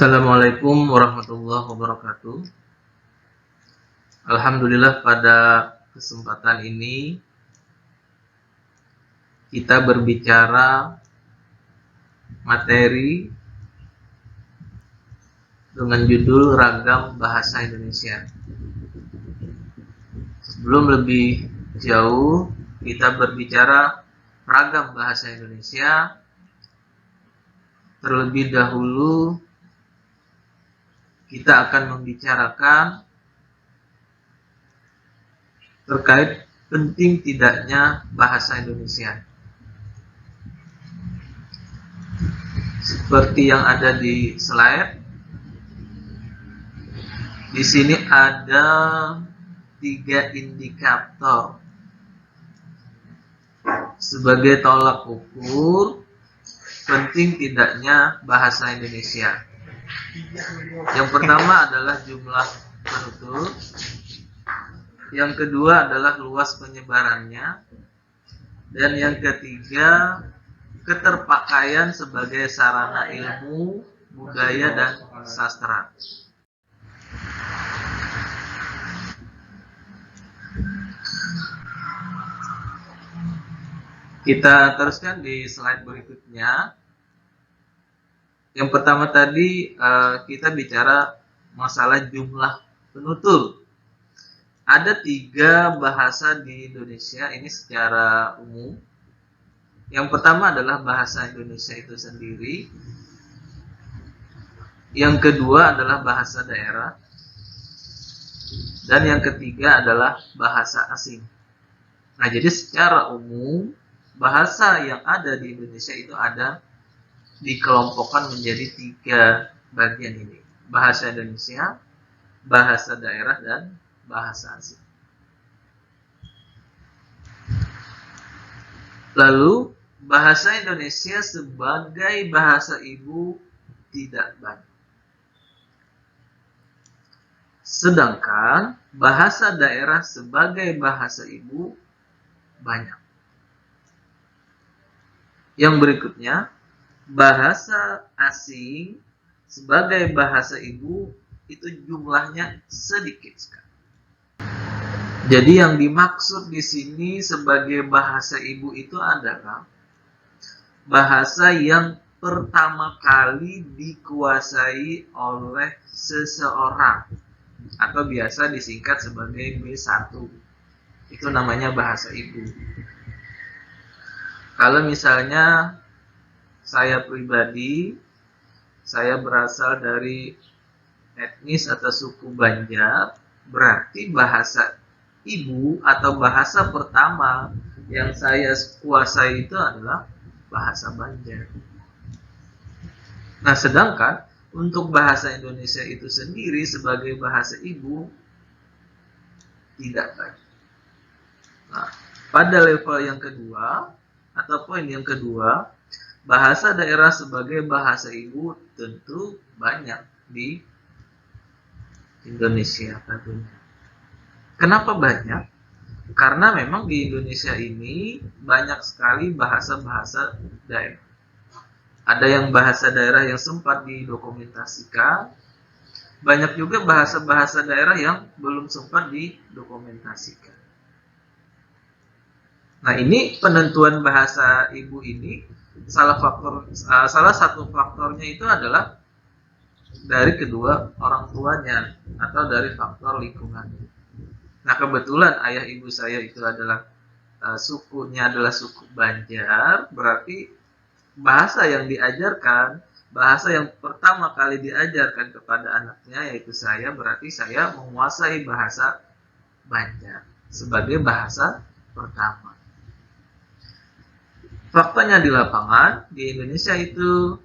Assalamualaikum warahmatullahi wabarakatuh. Alhamdulillah, pada kesempatan ini kita berbicara materi dengan judul Ragam Bahasa Indonesia. Sebelum lebih jauh kita berbicara ragam bahasa Indonesia, terlebih dahulu kita akan membicarakan terkait penting tidaknya bahasa Indonesia. Seperti yang ada di slide, di sini ada 3 indikator sebagai tolak ukur penting tidaknya bahasa Indonesia. Yang pertama adalah jumlah penutur, yang kedua adalah luas penyebarannya, dan yang ketiga keterpakaian sebagai sarana ilmu, budaya, dan sastra. Kita teruskan di slide berikutnya. Yang pertama tadi kita bicara masalah jumlah penutur. Ada 3 bahasa di Indonesia ini secara umum. Yang pertama adalah bahasa Indonesia itu sendiri. Yang kedua adalah bahasa daerah. Dan yang ketiga adalah bahasa asing. Nah, jadi secara umum bahasa yang ada di Indonesia itu ada dikelompokkan menjadi 3 bagian ini: bahasa Indonesia, bahasa daerah, dan bahasa asing. Lalu bahasa Indonesia sebagai bahasa ibu tidak banyak, sedangkan bahasa daerah sebagai bahasa ibu banyak. Yang berikutnya, bahasa asing sebagai bahasa ibu itu jumlahnya sedikit sekali. Jadi yang dimaksud di sini sebagai bahasa ibu itu adalah bahasa yang pertama kali dikuasai oleh seseorang, atau biasa disingkat sebagai B1. Itu namanya bahasa ibu. Kalau misalnya saya pribadi, saya berasal dari etnis atau suku Banjar, berarti bahasa ibu atau bahasa pertama yang saya kuasai itu adalah bahasa Banjar. Nah, sedangkan untuk bahasa Indonesia itu sendiri sebagai bahasa ibu tidak banyak. Nah, pada level yang kedua atau poin yang kedua, bahasa daerah sebagai bahasa ibu tentu banyak di Indonesia tentunya. Kenapa banyak? Karena memang di Indonesia ini banyak sekali bahasa-bahasa daerah. Ada yang bahasa daerah yang sempat didokumentasikan, banyak juga bahasa-bahasa daerah yang belum sempat didokumentasikan. Nah, ini penentuan bahasa ibu ini salah satu faktornya itu adalah dari kedua orang tuanya atau dari faktor lingkungannya. Nah, kebetulan ayah ibu saya itu adalah sukunya adalah suku Banjar, berarti bahasa yang diajarkan, bahasa yang pertama kali diajarkan kepada anaknya yaitu saya, berarti saya menguasai bahasa Banjar sebagai bahasa pertama. Faktanya di lapangan, di Indonesia itu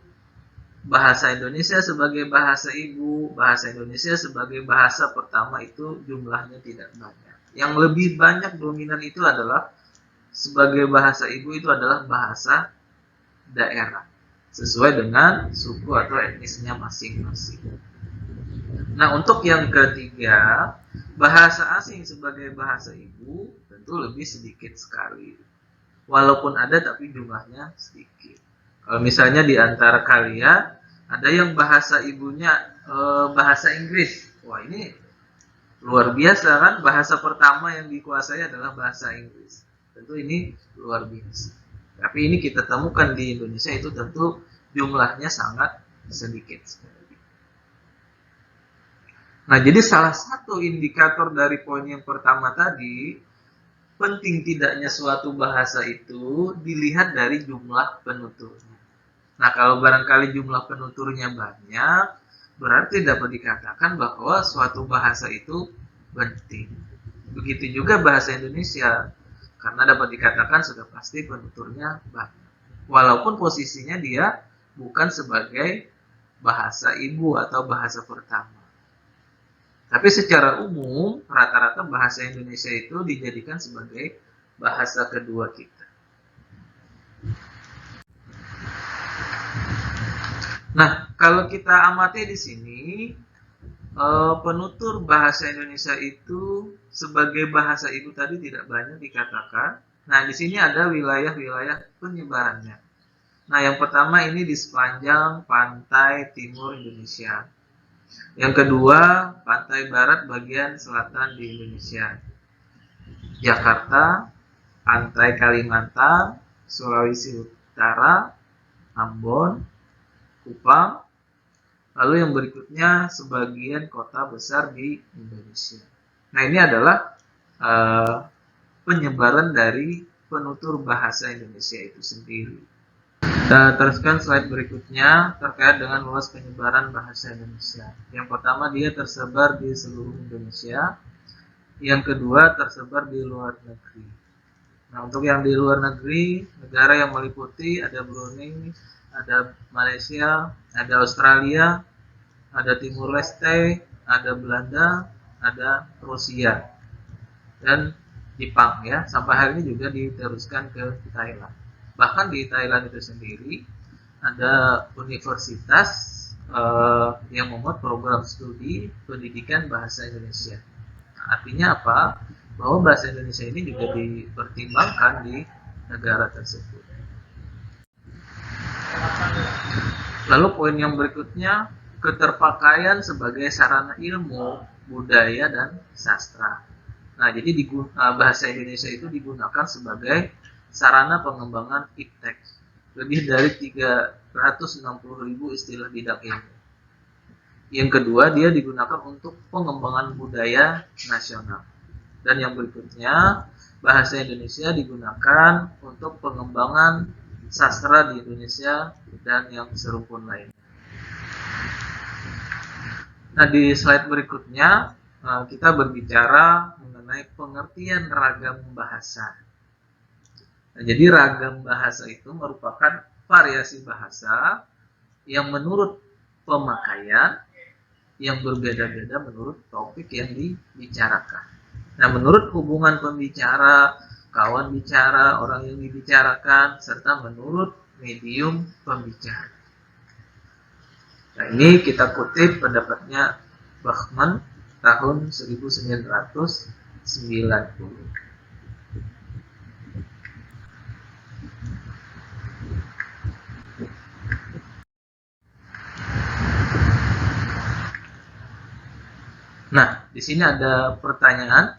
bahasa Indonesia sebagai bahasa ibu, bahasa Indonesia sebagai bahasa pertama itu jumlahnya tidak banyak. Yang lebih banyak dominan itu adalah sebagai bahasa ibu itu adalah bahasa daerah, sesuai dengan suku atau etnisnya masing-masing. Nah, untuk yang ketiga, bahasa asing sebagai bahasa ibu tentu lebih sedikit sekali. Walaupun ada tapi jumlahnya sedikit. Kalau misalnya di antara kalian Ada yang bahasa ibunya bahasa Inggris. Wah, ini luar biasa kan, bahasa pertama yang dikuasai adalah bahasa Inggris. Tentu ini luar biasa. Tapi ini kita temukan di Indonesia itu tentu jumlahnya sangat sedikit sekali. Nah, jadi salah satu indikator dari poin yang pertama tadi, penting tidaknya suatu bahasa itu dilihat dari jumlah penuturnya. Nah, kalau barangkali jumlah penuturnya banyak, berarti dapat dikatakan bahwa suatu bahasa itu penting. Begitu juga bahasa Indonesia, karena dapat dikatakan sudah pasti penuturnya banyak. Walaupun posisinya dia bukan sebagai bahasa ibu atau bahasa pertama. Tapi secara umum, rata-rata bahasa Indonesia itu dijadikan sebagai bahasa kedua kita. Nah, kalau kita amati di sini, penutur bahasa Indonesia itu sebagai bahasa ibu tadi tidak banyak dikatakan. Nah, di sini ada wilayah-wilayah penyebarannya. Nah, yang pertama ini di sepanjang pantai timur Indonesia. Yang kedua, pantai barat bagian selatan di Indonesia. Jakarta, pantai Kalimantan, Sulawesi Utara, Ambon, Kupang. Lalu yang berikutnya sebagian kota besar di Indonesia. Nah, ini adalah penyebaran dari penutur bahasa Indonesia itu sendiri. Kita teruskan slide berikutnya terkait dengan luas penyebaran bahasa Indonesia. Yang pertama, dia tersebar di seluruh Indonesia. Yang kedua, tersebar di luar negeri. Nah, untuk yang di luar negeri, negara yang meliputi ada Brunei, ada Malaysia, ada Australia, ada Timur Leste, ada Belanda, ada Rusia, dan Jepang ya. Sampai hari ini juga diteruskan ke Thailand. Bahkan di Thailand itu sendiri ada universitas yang membuat program studi pendidikan bahasa Indonesia. Nah, artinya apa? Bahwa bahasa Indonesia ini juga dipertimbangkan di negara tersebut. Lalu poin yang berikutnya, keterpakaian sebagai sarana ilmu, budaya, dan sastra. Nah, jadi bahasa Indonesia itu digunakan sebagai sarana pengembangan iptek. Lebih dari 360.000 istilah bidang ilmu. Yang kedua, dia digunakan untuk pengembangan budaya nasional. Dan yang berikutnya, bahasa Indonesia digunakan untuk pengembangan sastra di Indonesia dan yang serumpun lainnya. Nah, di slide berikutnya kita berbicara mengenai pengertian ragam bahasa. Nah, jadi ragam bahasa itu merupakan variasi bahasa yang menurut pemakaian yang berbeda-beda menurut topik yang dibicarakan. Nah, menurut hubungan pembicara, kawan bicara, orang yang dibicarakan, serta menurut medium pembicara. Nah, ini kita kutip pendapatnya Bachman tahun 1990. Nah, di sini ada pertanyaan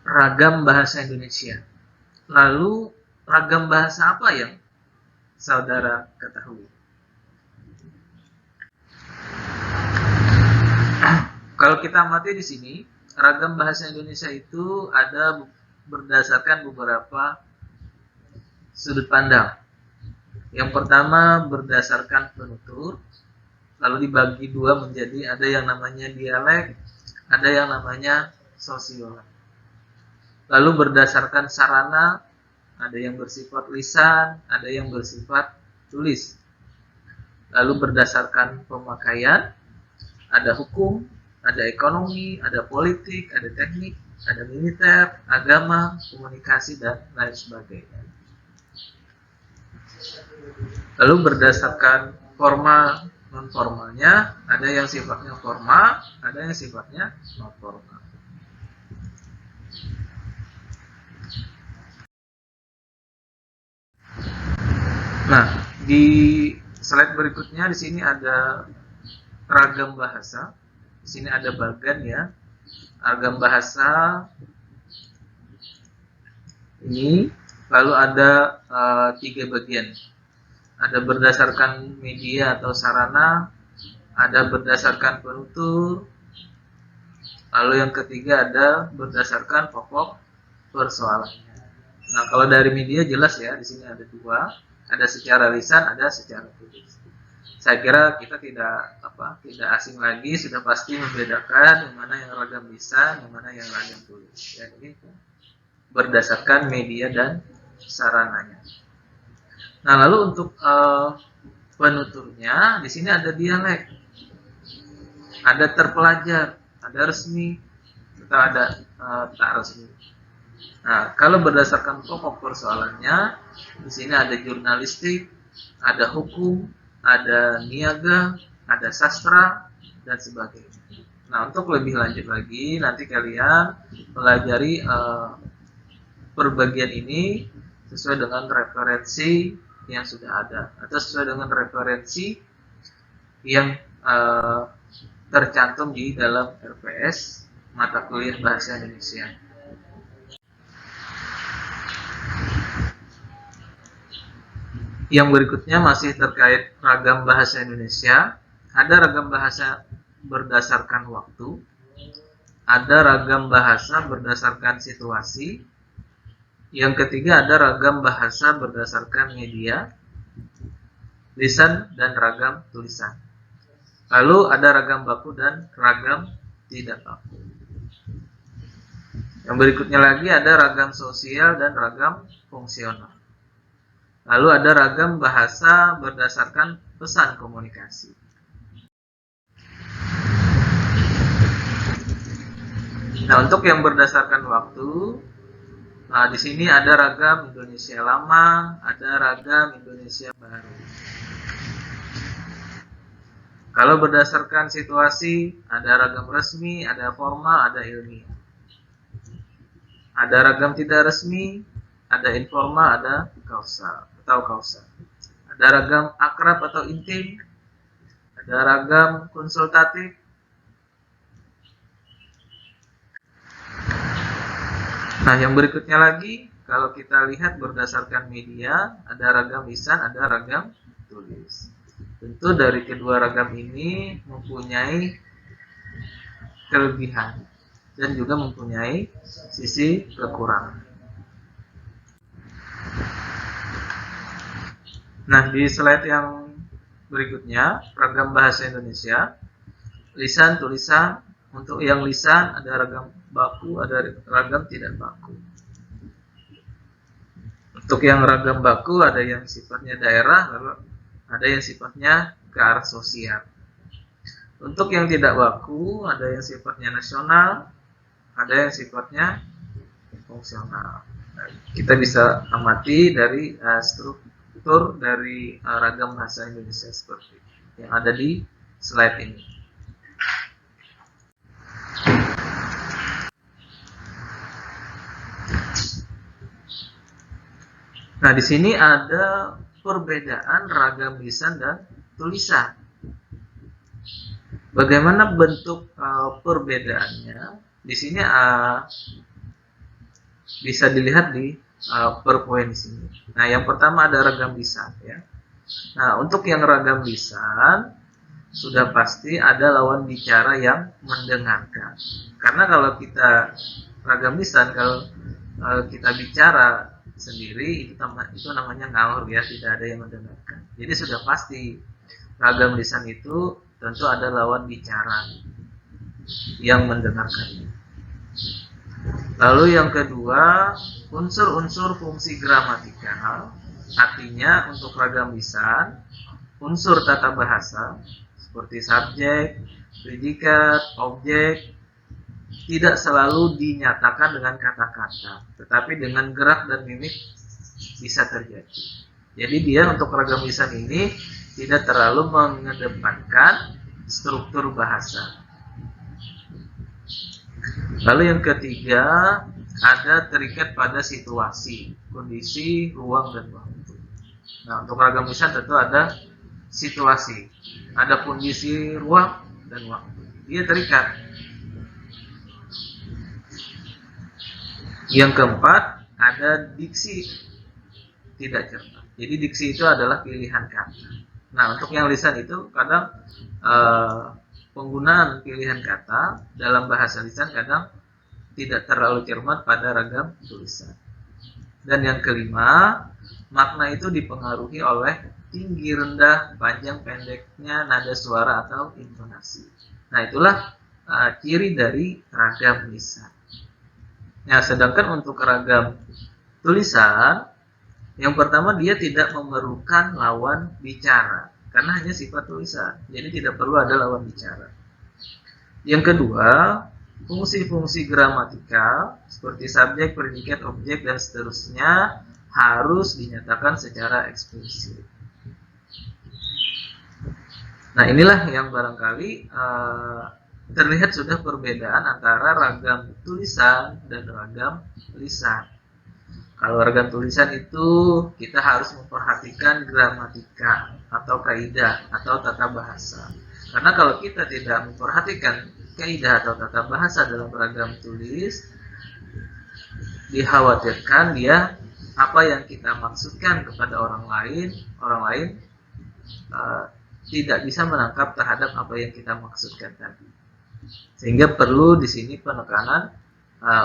ragam bahasa Indonesia. Lalu ragam bahasa apa yang saudara ketahui? Kalau kita amati di sini, ragam bahasa Indonesia itu ada berdasarkan beberapa sudut pandang. Yang pertama berdasarkan penutur, lalu dibagi dua menjadi ada yang namanya dialek, ada yang namanya sosiolog. Lalu berdasarkan sarana, ada yang bersifat lisan, ada yang bersifat tulis. Lalu berdasarkan pemakaian, ada hukum, ada ekonomi, ada politik, ada teknik, ada militer, agama, komunikasi, dan lain sebagainya. Lalu berdasarkan formal, non formalnya, ada yang sifatnya formal, ada yang sifatnya non formal. Nah, di slide berikutnya di sini ada ragam bahasa. Di sini ada bagan ya. Ragam bahasa ini lalu ada 3 bagian. Ada berdasarkan media atau sarana, ada berdasarkan penutur, lalu yang ketiga ada berdasarkan pokok persoalan. Nah, kalau dari media jelas ya, di sini ada 2, ada secara lisan, ada secara tulis. Saya kira kita tidak asing lagi, sudah pasti membedakan yang mana yang ragam lisan, yang mana yang ragam tulis. Ya, ini berdasarkan media dan sarananya. Nah, lalu untuk penuturnya di sini ada dialek, ada terpelajar, ada resmi, atau ada tak resmi. Nah, kalau berdasarkan pokok persoalannya, di sini ada jurnalistik, ada hukum, ada niaga, ada sastra, dan sebagainya. Nah, untuk lebih lanjut lagi, nanti kalian pelajari perbagian ini sesuai dengan referensi yang sudah ada, atau sesuai dengan referensi yang tercantum di dalam RPS mata kuliah Bahasa Indonesia. Yang berikutnya masih terkait ragam bahasa Indonesia. Ada ragam bahasa berdasarkan waktu, ada ragam bahasa berdasarkan situasi, yang ketiga ada ragam bahasa berdasarkan media, lisan, dan ragam tulisan. Lalu ada ragam baku dan ragam tidak baku. Yang berikutnya lagi ada ragam sosial dan ragam fungsional. Lalu ada ragam bahasa berdasarkan pesan komunikasi. Nah, untuk yang berdasarkan waktu, di sini ada ragam Indonesia lama, ada ragam Indonesia baru. Kalau berdasarkan situasi, ada ragam resmi, ada formal, ada ilmiah. Ada ragam tidak resmi, ada informal, ada kausal. Ada ragam akrab atau intim, ada ragam konsultatif, nah yang berikutnya lagi, kalau kita lihat berdasarkan media, ada ragam lisan, ada ragam tulis. Tentu dari kedua ragam ini mempunyai kelebihan dan juga mempunyai sisi kekurangan. Nah, di slide yang berikutnya, ragam bahasa Indonesia, lisan, tulisan. Untuk yang lisan ada ragam baku, ada ragam tidak baku. Untuk yang ragam baku ada yang sifatnya daerah, lalu ada yang sifatnya ke arah sosial. Untuk yang tidak baku ada yang sifatnya nasional, ada yang sifatnya fungsional. Nah, kita bisa amati dari struktur dari ragam bahasa Indonesia seperti yang ada di slide ini. Nah, di sini ada perbedaan ragam lisan dan tulisan. Bagaimana bentuk perbedaannya? Di sini bisa dilihat di per poin di sini. Nah, yang pertama ada ragam lisan ya. Nah, untuk yang ragam lisan sudah pasti ada lawan bicara yang mendengarkan. Karena kalau kita ragam lisan, kalau kita bicara sendiri itu namanya ngawur ya, tidak ada yang mendengarkan. Jadi sudah pasti ragam lisan itu tentu ada lawan bicara yang mendengarkannya. Lalu yang kedua, unsur-unsur fungsi gramatikal, artinya untuk ragam lisan, unsur tata bahasa seperti subjek, predikat, objek tidak selalu dinyatakan dengan kata-kata, tetapi dengan gerak dan mimik bisa terjadi. Jadi dia untuk ragam lisan ini tidak terlalu mengedepankan struktur bahasa. Lalu yang ketiga, ada terikat pada situasi, kondisi, ruang, dan waktu. Nah, untuk ragam lisan tentu ada situasi, ada kondisi ruang dan waktu. Dia terikat. Yang keempat, ada diksi tidak cermat. Jadi diksi itu adalah pilihan kata. Nah, untuk yang lisan itu kadang penggunaan pilihan kata dalam bahasa lisan kadang tidak terlalu cermat pada ragam tulisan. Dan yang kelima, makna itu dipengaruhi oleh tinggi, rendah, panjang, pendeknya nada suara atau intonasi. Nah, itulah ciri dari ragam lisan. Nah, sedangkan untuk ragam tulisan, yang pertama dia tidak memerlukan lawan bicara karena hanya sifat tulisan, jadi tidak perlu ada lawan bicara. Yang kedua, fungsi-fungsi gramatikal seperti subjek, predikat, objek dan seterusnya harus dinyatakan secara eksplisit. Nah, inilah yang barangkali terlihat sudah perbedaan antara ragam tulisan dan ragam lisan. Kalau ragam tulisan itu kita harus memperhatikan gramatika atau kaidah atau tata bahasa. Karena kalau kita tidak memperhatikan kaidah atau tata bahasa dalam ragam tulis, dikhawatirkan dia apa yang kita maksudkan kepada orang lain tidak bisa menangkap terhadap apa yang kita maksudkan tadi. Sehingga perlu di sini penekanan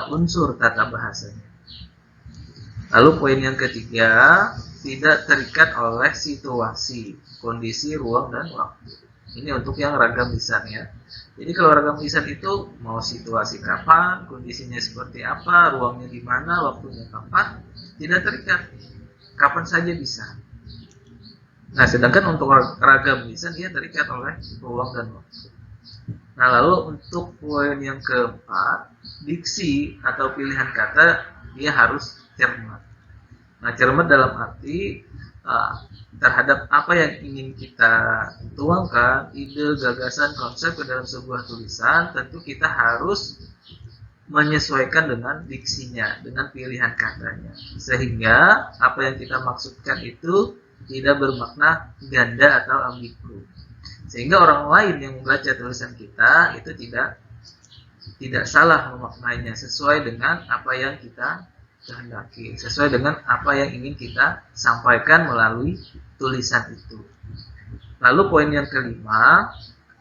unsur tata bahasanya. Lalu poin yang ketiga, tidak terikat oleh situasi, kondisi, ruang, dan waktu. Ini untuk yang ragam lisan ya. Jadi kalau ragam lisan itu mau situasi kapan, kondisinya seperti apa, ruangnya di mana, waktunya kapan, tidak terikat. Kapan saja bisa. Nah, sedangkan untuk ragam lisan dia terikat oleh ruang dan waktu. Nah, lalu untuk poin yang keempat, diksi atau pilihan kata dia harus cermat. Nah, cermat dalam arti terhadap apa yang ingin kita tuangkan, ide, gagasan, konsep ke dalam sebuah tulisan, tentu kita harus menyesuaikan dengan diksinya, dengan pilihan katanya. Sehingga apa yang kita maksudkan itu tidak bermakna ganda atau ambigu. Sehingga orang lain yang membaca tulisan kita itu tidak salah memaknainya sesuai dengan apa yang kita kehendaki, sesuai dengan apa yang ingin kita sampaikan melalui tulisan itu. Lalu poin yang kelima,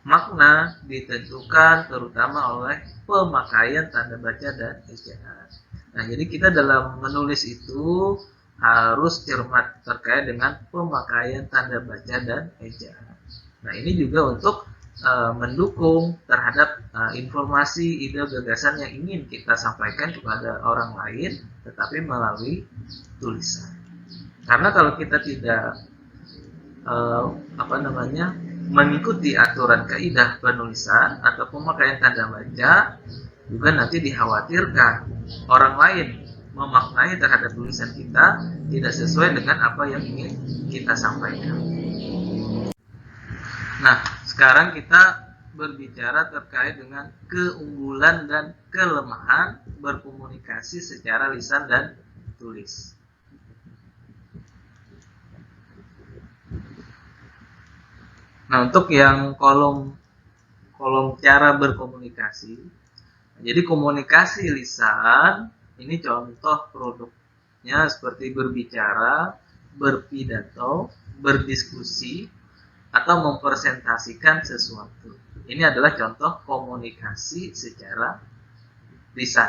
makna ditentukan terutama oleh pemakaian tanda baca dan ejaan. Nah, jadi kita dalam menulis itu harus cermat terkait dengan pemakaian tanda baca dan ejaan. Nah, ini juga untuk mendukung terhadap informasi, ide, gagasan yang ingin kita sampaikan kepada orang lain, tetapi melalui tulisan. Karena kalau kita tidak mengikuti aturan kaidah penulisan atau pemakaian tanda baca, juga nanti dikhawatirkan orang lain memaknai terhadap tulisan kita tidak sesuai dengan apa yang ingin kita sampaikan. Nah, sekarang kita berbicara terkait dengan keunggulan dan kelemahan berkomunikasi secara lisan dan tulis. Nah, untuk yang kolom cara berkomunikasi, jadi komunikasi lisan ini contoh produknya seperti berbicara, berpidato, berdiskusi, atau mempresentasikan sesuatu. Ini adalah contoh komunikasi secara lisan.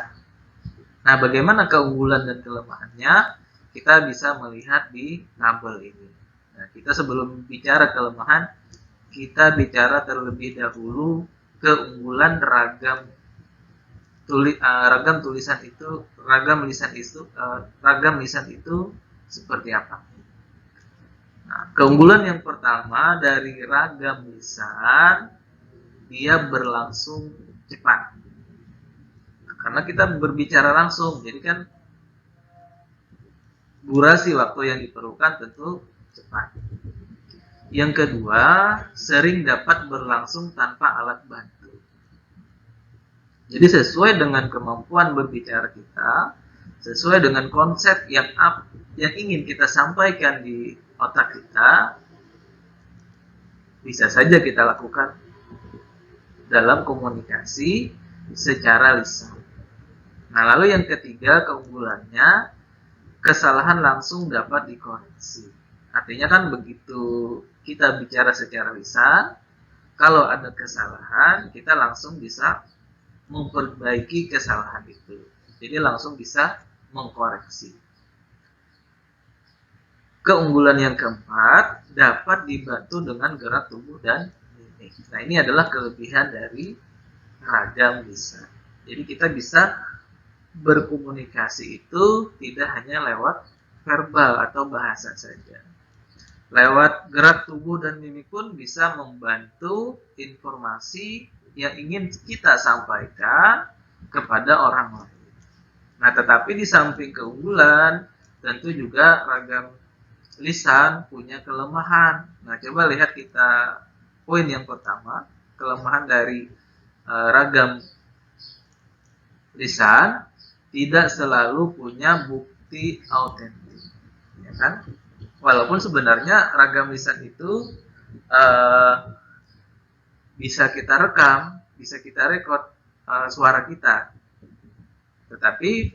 Nah, bagaimana keunggulan dan kelemahannya? Kita bisa melihat di tabel ini. Nah, kita sebelum bicara kelemahan, kita bicara terlebih dahulu keunggulan ragam lisan itu seperti apa? Nah, keunggulan yang pertama dari ragam lisan, dia berlangsung cepat. Karena kita berbicara langsung, jadi kan durasi waktu yang diperlukan tentu cepat. Yang kedua, sering dapat berlangsung tanpa alat bantu. Jadi sesuai dengan kemampuan berbicara kita, sesuai dengan konsep yang ingin kita sampaikan di otak kita, bisa saja kita lakukan dalam komunikasi secara lisan. Nah, lalu yang ketiga keunggulannya, kesalahan langsung dapat dikoreksi. Artinya kan begitu kita bicara secara lisan, kalau ada kesalahan, kita langsung bisa memperbaiki kesalahan itu. Jadi langsung bisa mengkoreksi. Keunggulan yang keempat, dapat dibantu dengan gerak tubuh dan mimik. Nah, ini adalah kelebihan dari ragam lisan. Jadi kita bisa berkomunikasi itu tidak hanya lewat verbal atau bahasa saja. Lewat gerak tubuh dan mimik pun bisa membantu informasi yang ingin kita sampaikan kepada orang lain. Nah, tetapi di samping keunggulan, tentu juga ragam lisan punya kelemahan. Nah, coba lihat kita poin yang pertama, kelemahan dari ragam lisan tidak selalu punya bukti autentik, ya kan? Walaupun sebenarnya ragam lisan itu bisa kita rekam, bisa kita rekod suara kita, tetapi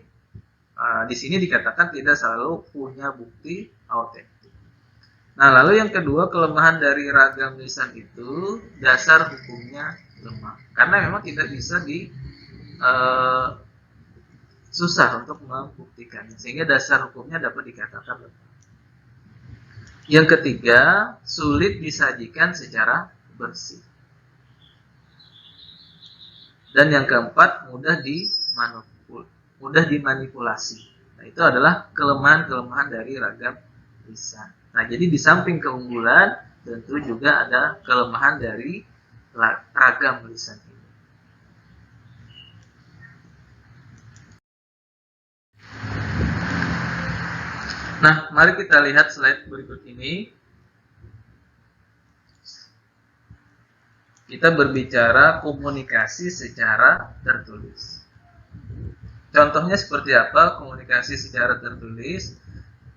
di sini dikatakan tidak selalu punya bukti autentik. Nah, lalu yang kedua, kelemahan dari ragam lisan itu dasar hukumnya lemah, karena memang tidak bisa susah untuk membuktikannya, sehingga dasar hukumnya dapat dikatakan lemah. Yang ketiga, sulit disajikan secara bersih. Dan yang keempat, mudah dimanipulasi. Nah, itu adalah kelemahan-kelemahan dari ragam lisan. Nah, jadi di samping keunggulan, tentu juga ada kelemahan dari ragam lisan ini. Nah, mari kita lihat slide berikut ini. Kita berbicara komunikasi secara tertulis. Contohnya seperti apa komunikasi secara tertulis?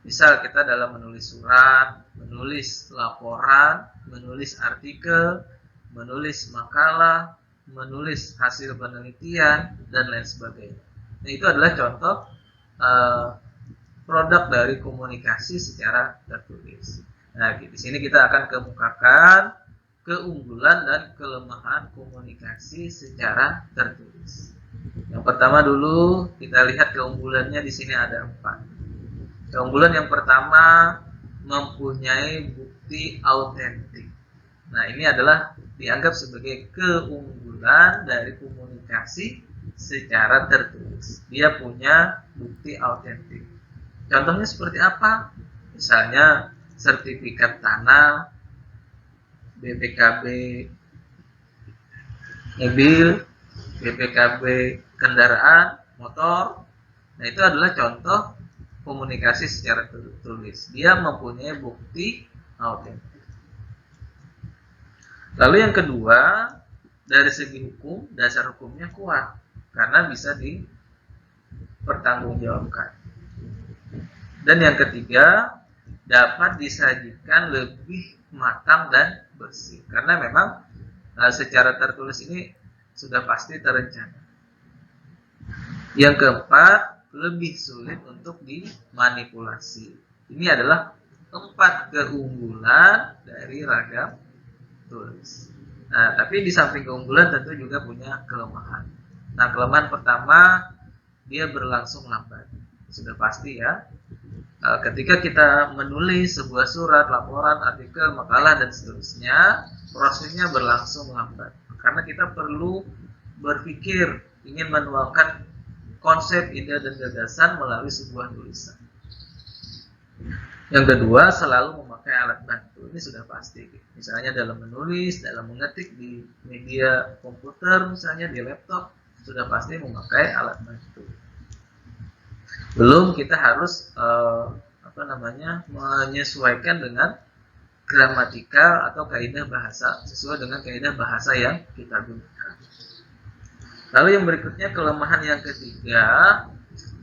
Misal kita dalam menulis surat, menulis laporan, menulis artikel, menulis makalah, menulis hasil penelitian, dan lain sebagainya. Nah, itu adalah contoh produk dari komunikasi secara tertulis. Nah, di sini kita akan kemukakan keunggulan dan kelemahan komunikasi secara tertulis. Yang pertama dulu kita lihat keunggulannya, di sini ada 4. Keunggulan yang pertama, mempunyai bukti autentik. Nah, ini adalah dianggap sebagai keunggulan dari komunikasi secara tertulis. Dia punya bukti autentik. Contohnya seperti apa? Misalnya sertifikat tanah, BPKB mobil, BPKB kendaraan motor. Nah, itu adalah contoh komunikasi secara tertulis. Dia mempunyai bukti autentik. Lalu yang kedua, dari segi hukum, dasar hukumnya kuat karena bisa dipertanggungjawabkan. Dan yang ketiga, dapat disajikan lebih matang dan bersih, karena memang secara tertulis ini sudah pasti terencana. Yang keempat, lebih sulit untuk dimanipulasi. Ini adalah 4 keunggulan dari ragam tulis. Nah, tapi di samping keunggulan tentu juga punya kelemahan. Nah, kelemahan pertama, dia berlangsung lambat. Sudah pasti ya. Ketika kita menulis sebuah surat, laporan, artikel, makalah, dan seterusnya, prosesnya berlangsung lambat. Karena kita perlu berpikir, ingin menuangkan konsep, ide, dan gagasan melalui sebuah tulisan. Yang kedua, selalu memakai alat bantu. Ini sudah pasti. Misalnya dalam menulis, dalam mengetik di media komputer, misalnya di laptop, sudah pasti memakai alat bantu. Belum kita harus menyesuaikan dengan gramatikal atau kaidah bahasa sesuai dengan kaidah bahasa yang kita gunakan. Lalu yang berikutnya, kelemahan yang ketiga,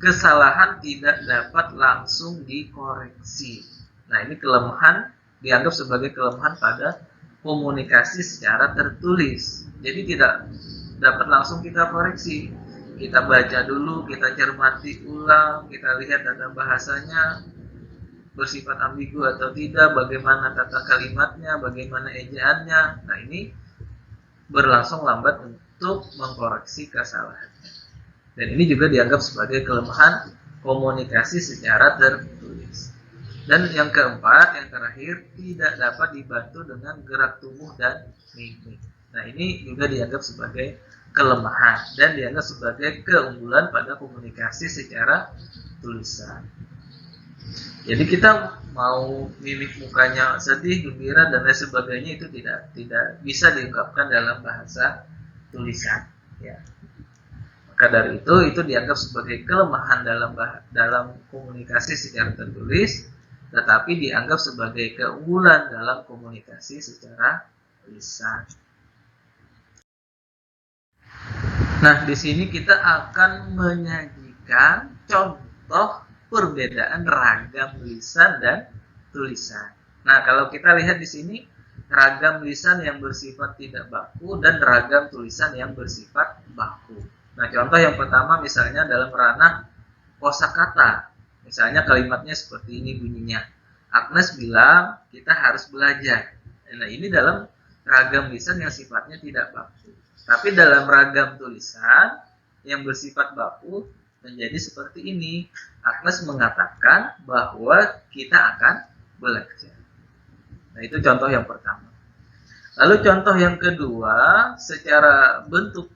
kesalahan tidak dapat langsung dikoreksi. Nah, ini kelemahan, dianggap sebagai kelemahan pada komunikasi secara tertulis. Jadi tidak dapat langsung kita koreksi. Kita baca dulu, kita cermati ulang, kita lihat tata bahasanya bersifat ambigu atau tidak, bagaimana tata kalimatnya, bagaimana ejaannya. Nah, ini berlangsung lambat untuk mengkoreksi kesalahannya. Dan ini juga dianggap sebagai kelemahan komunikasi secara tertulis. Dan yang keempat, yang terakhir, tidak dapat dibantu dengan gerak tubuh dan mimik. Nah, ini juga dianggap sebagai kelemahan dan dianggap sebagai keunggulan pada komunikasi secara tulisan. Jadi kita mau mimik mukanya sedih, gembira dan lain sebagainya itu tidak bisa diungkapkan dalam bahasa tulisan. Ya. Maka dari itu dianggap sebagai kelemahan dalam komunikasi secara tertulis, tetapi dianggap sebagai keunggulan dalam komunikasi secara lisan. Nah, di sini kita akan menyajikan contoh perbedaan ragam lisan dan tulisan. Nah, kalau kita lihat di sini ragam lisan yang bersifat tidak baku dan ragam tulisan yang bersifat baku. Nah, contoh yang pertama misalnya dalam ranah kosakata. Misalnya kalimatnya seperti ini bunyinya. Agnes bilang kita harus belajar. Nah, ini dalam ragam lisan yang sifatnya tidak baku. Tapi dalam ragam tulisan yang bersifat baku menjadi seperti ini. Agnes mengatakan bahwa kita akan belajar. Nah, itu contoh yang pertama. Lalu contoh yang kedua, secara bentuk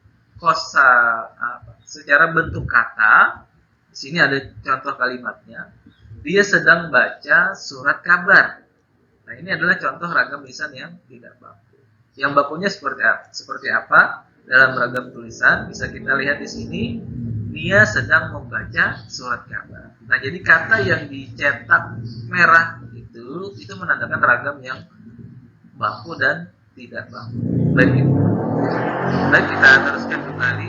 secara bentuk kata, di sini ada contoh kalimatnya. Dia sedang baca surat kabar. Nah, ini adalah contoh ragam lisan yang tidak baku. Yang bakunya seperti apa? Dalam ragam tulisan bisa kita lihat di sini, dia sedang membaca surat kabar. Nah, jadi kata yang dicetak merah itu menandakan ragam yang baku dan tidak baku. Baik, kita teruskan kembali.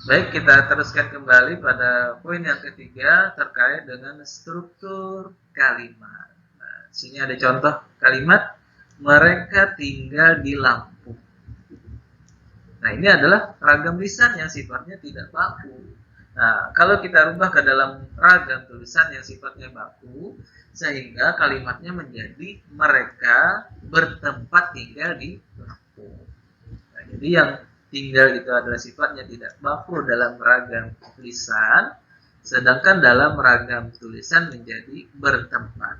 Baik, kita teruskan kembali pada poin yang ketiga terkait dengan struktur kalimat. Nah, sini ada contoh kalimat, mereka tinggal di Lampung. Nah, ini adalah ragam lisan yang sifatnya tidak baku. Nah, kalau kita rubah ke dalam ragam tulisan yang sifatnya baku, sehingga kalimatnya menjadi mereka bertempat tinggal di Lampung. Nah, jadi yang tinggal itu adalah sifatnya tidak baku dalam ragam tulisan, sedangkan dalam ragam tulisan menjadi bertempat.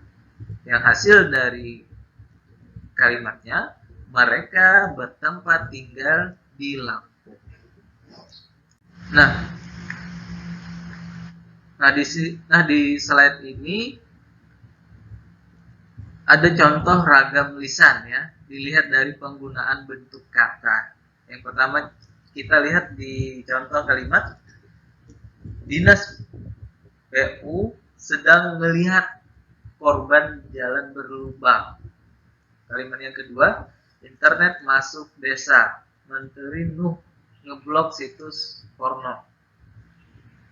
Yang hasil dari kalimatnya, mereka bertempat tinggal di Lampung. Nah, di slide ini ada contoh ragam lisan ya, dilihat dari penggunaan bentuk kata. Yang pertama kita lihat di contoh kalimat, Dinas PU sedang melihat korban jalan berlubang. Kalimat yang kedua, internet masuk desa, Menteri Nuh ngeblok situs porno.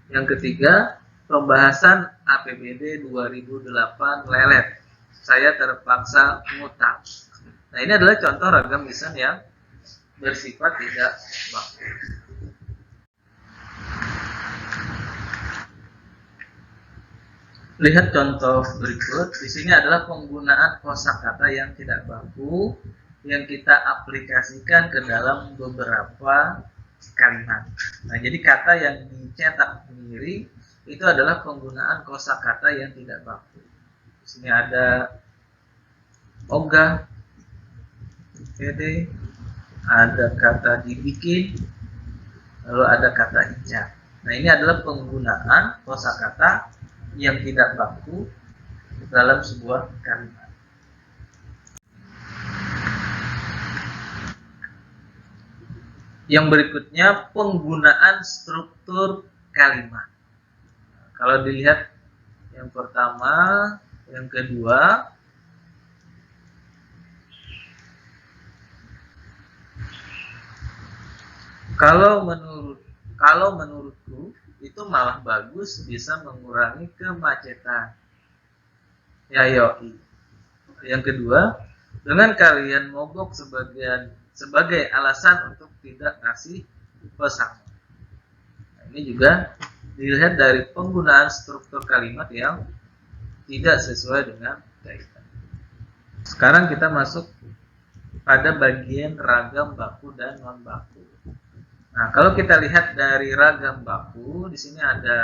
Yang ketiga, pembahasan APBD 2008 lelet, saya terpaksa ngutang. Nah, ini adalah contoh ragam lisan yang bersifat tidak baku. Lihat contoh berikut. Di sini adalah penggunaan kosakata yang tidak baku yang kita aplikasikan ke dalam beberapa kalimat. Nah, jadi kata yang dicetak sendiri itu adalah penggunaan kosakata yang tidak baku. Di sini ada ogah, pede, ada kata dibikin, lalu ada kata ijab. Nah, ini adalah penggunaan kosakata yang tidak baku dalam sebuah kalimat. Yang berikutnya, penggunaan struktur kalimat. Kalau dilihat yang pertama, yang kedua, kalau menurutku itu malah bagus, bisa mengurangi kemacetan. Ya, yoi. Yang kedua, dengan kalian mogok sebagai alasan untuk tidak ngasih pesangon. Nah, ini juga dilihat dari penggunaan struktur kalimat yang tidak sesuai dengan kaidah. Sekarang kita masuk pada bagian ragam baku dan non baku. Nah, kalau kita lihat dari ragam baku, di sini ada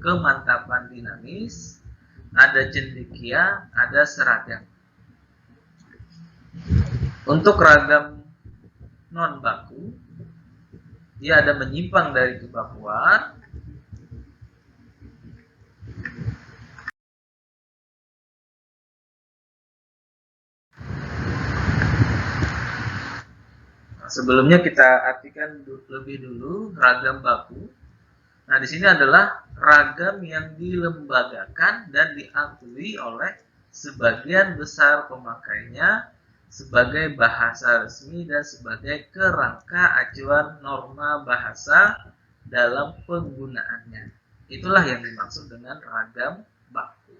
kemantapan dinamis, ada cendekia, ada seragam. Untuk ragam non baku, dia ada menyimpang dari kebakuan, sebelumnya kita artikan lebih dulu ragam baku. Nah, di sini adalah ragam yang dilembagakan dan diakui oleh sebagian besar pemakainya sebagai bahasa resmi dan sebagai kerangka acuan norma bahasa dalam penggunaannya. Itulah yang dimaksud dengan ragam baku.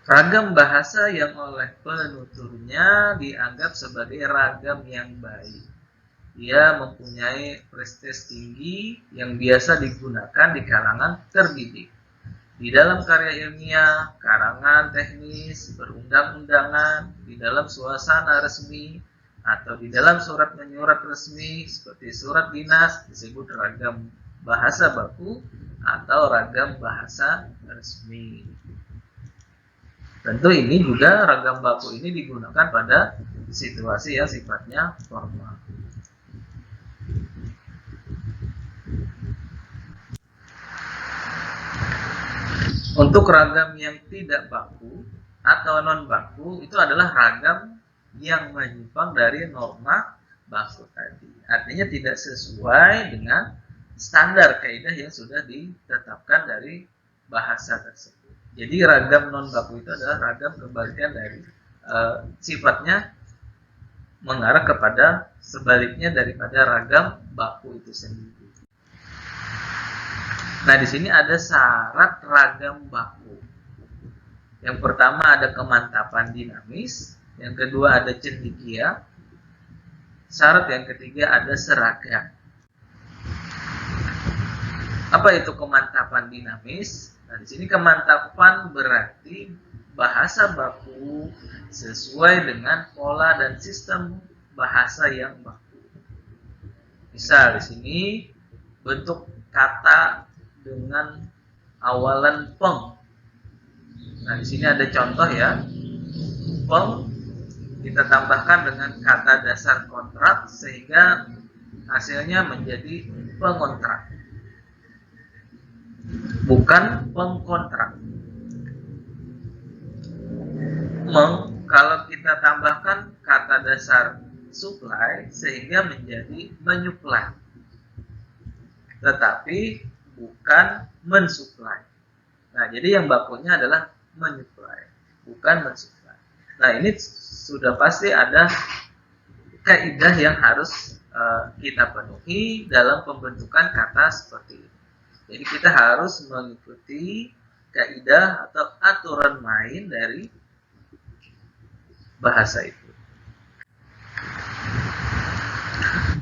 Ragam bahasa yang oleh penuturnya dianggap sebagai ragam yang baik. Ia mempunyai prestis tinggi yang biasa digunakan di kalangan terdidik. Di dalam karya ilmiah, karangan teknis, perundang-undangan, di dalam suasana resmi, atau di dalam surat menyurat resmi seperti surat dinas disebut ragam bahasa baku atau ragam bahasa resmi. Tentu ini juga ragam baku ini digunakan pada situasi yang sifatnya formal. Untuk ragam yang tidak baku atau non baku itu adalah ragam yang menyimpang dari norma baku tadi. Artinya tidak sesuai dengan standar kaidah yang sudah ditetapkan dari bahasa tersebut. Jadi ragam non baku itu adalah ragam kebalikan dari sifatnya mengarah kepada sebaliknya daripada ragam baku itu sendiri. Nah, di sini ada syarat ragam baku. Yang pertama ada kemantapan dinamis, yang kedua ada cendekia, syarat yang ketiga ada seragam. Apa itu kemantapan dinamis? Nah, di sini kemantapan berarti bahasa baku sesuai dengan pola dan sistem bahasa yang baku. Misal di sini bentuk kata dengan awalan peng. Nah, di sini ada contoh ya. Peng kita tambahkan dengan kata dasar kontrak sehingga hasilnya menjadi pengontrak. Bukan pengkontrak. Kalau kita tambahkan kata dasar supply sehingga menjadi menyuplai. Tetapi bukan mensuplai. Nah, jadi yang bakunya adalah menyuplai, bukan mensuplai. Nah, ini sudah pasti ada kaidah yang harus kita penuhi dalam pembentukan kata seperti ini. Jadi kita harus mengikuti kaidah atau aturan main dari bahasa itu.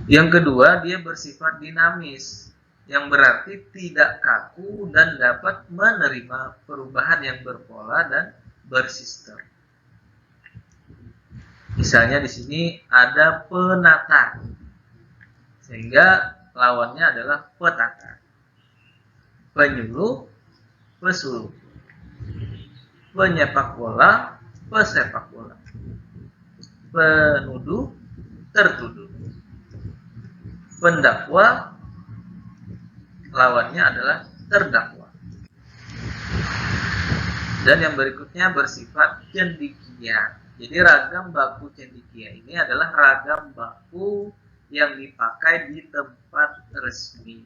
Yang kedua, dia bersifat dinamis, yang berarti tidak kaku dan dapat menerima perubahan yang berpola dan bersistem. Misalnya di sini ada penata, sehingga lawannya adalah petata. Penyuluh, pesuluk. Penyepak bola, pesepak bola. Penuduh, tertuduh. Pendakwa, lawannya adalah terdakwa. Dan yang berikutnya bersifat cendekia. Jadi ragam baku cendekia ini adalah ragam baku yang dipakai di tempat resmi.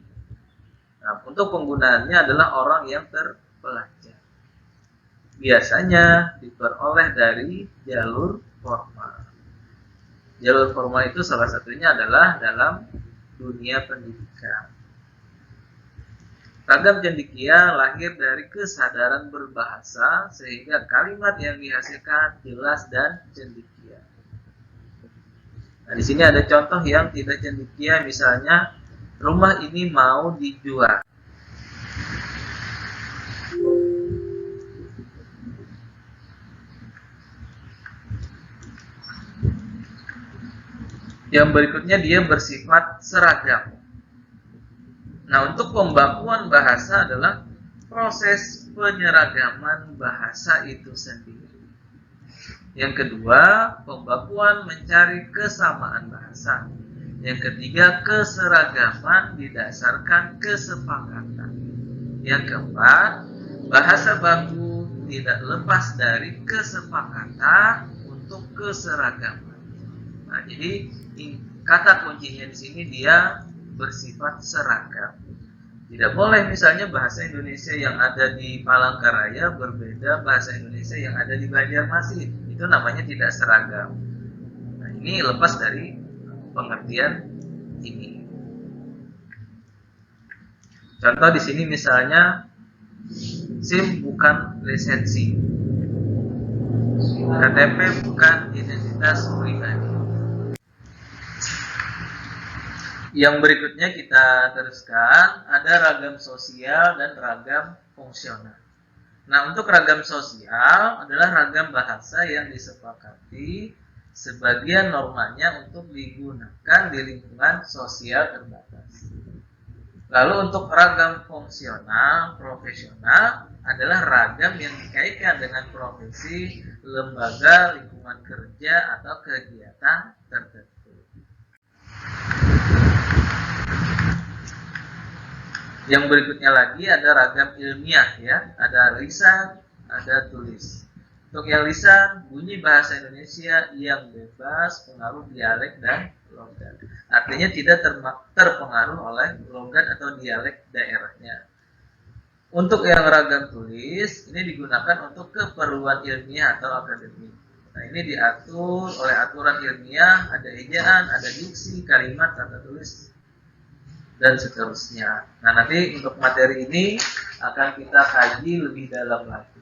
Nah, untuk penggunaannya adalah orang yang terpelajar. Biasanya diperoleh dari jalur formal. Jalur formal itu salah satunya adalah dalam dunia pendidikan. Ragam cendekia lahir dari kesadaran berbahasa sehingga kalimat yang dihasilkan jelas dan cendekia. Nah, di sini ada contoh yang tidak cendekia, misalnya rumah ini mau dijual. Yang berikutnya dia bersifat seragam. Nah, untuk pembakuan bahasa adalah proses penyeragaman bahasa itu sendiri. Yang kedua, pembakuan mencari kesamaan bahasa. Yang ketiga, keseragaman didasarkan kesepakatan. Yang keempat, bahasa baku tidak lepas dari kesepakatan untuk keseragaman. Nah, jadi kata kuncinya di sini dia bersifat seragam. Tidak boleh misalnya bahasa Indonesia yang ada di Palangkaraya berbeda bahasa Indonesia yang ada di Banjarmasin. Itu namanya tidak seragam. Nah, ini lepas dari pengertian ini. Contoh di sini misalnya SIM bukan lisensi, KTP bukan identitas pribadi. Yang berikutnya kita teruskan, ada ragam sosial dan ragam fungsional. Nah, untuk ragam sosial adalah ragam bahasa yang disepakati sebagian normanya untuk digunakan di lingkungan sosial terbatas. Lalu untuk ragam fungsional, profesional adalah ragam yang dikaitkan dengan profesi, lembaga, lingkungan kerja, atau kegiatan tertentu. Yang berikutnya lagi ada ragam ilmiah ya, ada lisan, ada tulis. Untuk yang lisan, bunyi bahasa Indonesia yang bebas pengaruh dialek dan logat. Artinya tidak terpengaruh oleh logat atau dialek daerahnya. Untuk yang ragam tulis, ini digunakan untuk keperluan ilmiah atau akademik. Nah, ini diatur oleh aturan ilmiah, ada ejaan, ada diksi, kalimat, tata tulis, dan seterusnya. Nah, nanti untuk materi ini akan kita kaji lebih dalam lagi.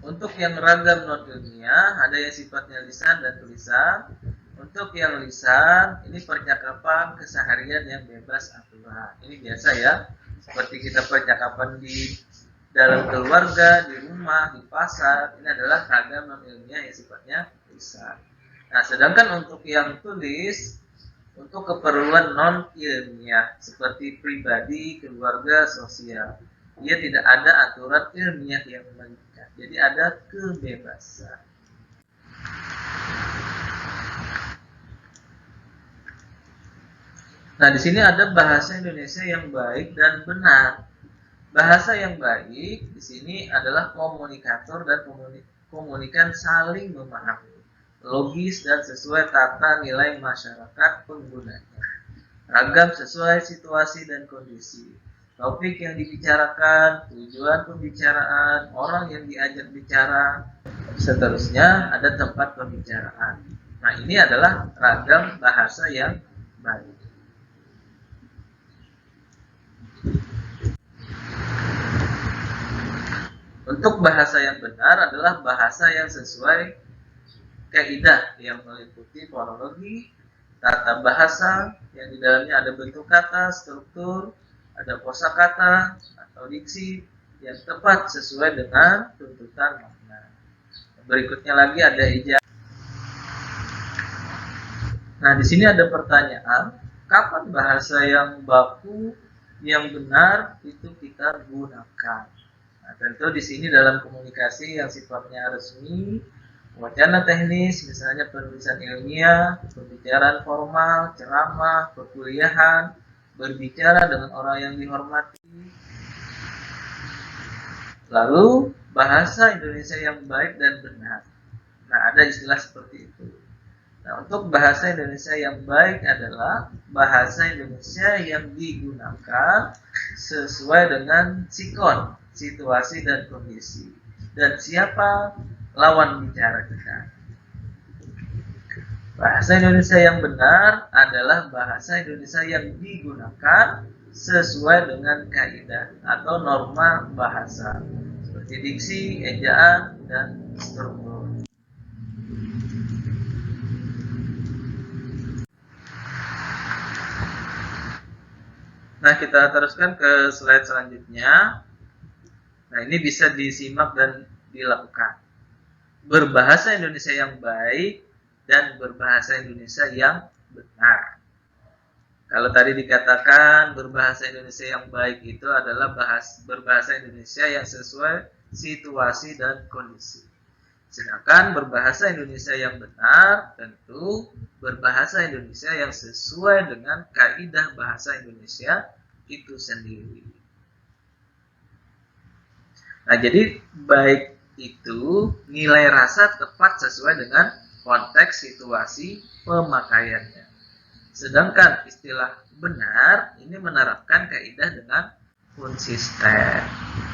Untuk yang ragam non ilmiah ada yang sifatnya lisan dan tulisan. Untuk yang lisan ini percakapan keseharian yang bebas aturan. Ini biasa ya, seperti kita percakapan di dalam keluarga, di rumah, di pasar. Ini adalah ragam non ilmiah yang sifatnya lisan. Nah, sedangkan untuk yang tulis, untuk keperluan non ilmiah seperti pribadi, keluarga, sosial, dia tidak ada aturan ilmiah yang mengikat. Jadi ada kebebasan. Nah, di sini ada bahasa Indonesia yang baik dan benar. Bahasa yang baik di sini adalah komunikator dan komunikan saling memahami, logis dan sesuai tata nilai masyarakat penggunanya, ragam sesuai situasi dan kondisi, topik yang dibicarakan, tujuan pembicaraan, orang yang diajak bicara, seterusnya ada tempat pembicaraan. Nah, ini adalah ragam bahasa yang baik. Untuk bahasa yang benar adalah bahasa yang sesuai kaidah yang meliputi fonologi, tata bahasa yang di dalamnya ada bentuk kata, struktur, ada kosakata atau diksi yang tepat sesuai dengan tuntutan makna. Berikutnya lagi ada ejaan. Nah, di sini ada pertanyaan, kapan bahasa yang baku yang benar itu kita gunakan? Nah, tentu di sini dalam komunikasi yang sifatnya resmi, wacana teknis, misalnya penulisan ilmiah, pembicaraan formal, ceramah, perkuliahan, berbicara dengan orang yang dihormati. Lalu bahasa Indonesia yang baik dan benar. Nah, ada istilah seperti itu. Nah, untuk bahasa Indonesia yang baik adalah bahasa Indonesia yang digunakan sesuai dengan sikon, situasi dan kondisi. Dan siapa lawan bicara kita. Bahasa Indonesia yang benar adalah bahasa Indonesia yang digunakan sesuai dengan kaidah atau norma bahasa seperti diksi, ejaan, dan struktur. Nah, kita teruskan ke slide selanjutnya. Nah, ini bisa disimak dan dilakukan. Berbahasa Indonesia yang baik dan berbahasa Indonesia yang benar. Kalau tadi dikatakan berbahasa Indonesia yang baik itu adalah berbahasa Indonesia yang sesuai situasi dan kondisi. Sedangkan berbahasa Indonesia yang benar tentu berbahasa Indonesia yang sesuai dengan kaidah bahasa Indonesia itu sendiri. Nah, jadi baik itu nilai rasa tepat sesuai dengan konteks situasi pemakaiannya. Sedangkan istilah benar ini menerapkan kaidah dengan konsisten.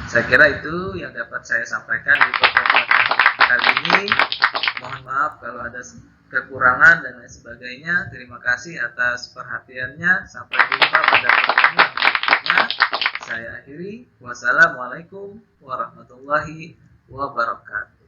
Saya kira itu yang dapat saya sampaikan di podcast kali ini. Mohon maaf kalau ada kekurangan dan lain sebagainya. Terima kasih atas perhatiannya. Sampai jumpa pada pertemuan berikutnya. Saya akhiri. Wassalamualaikum warahmatullahi wabarakatuh.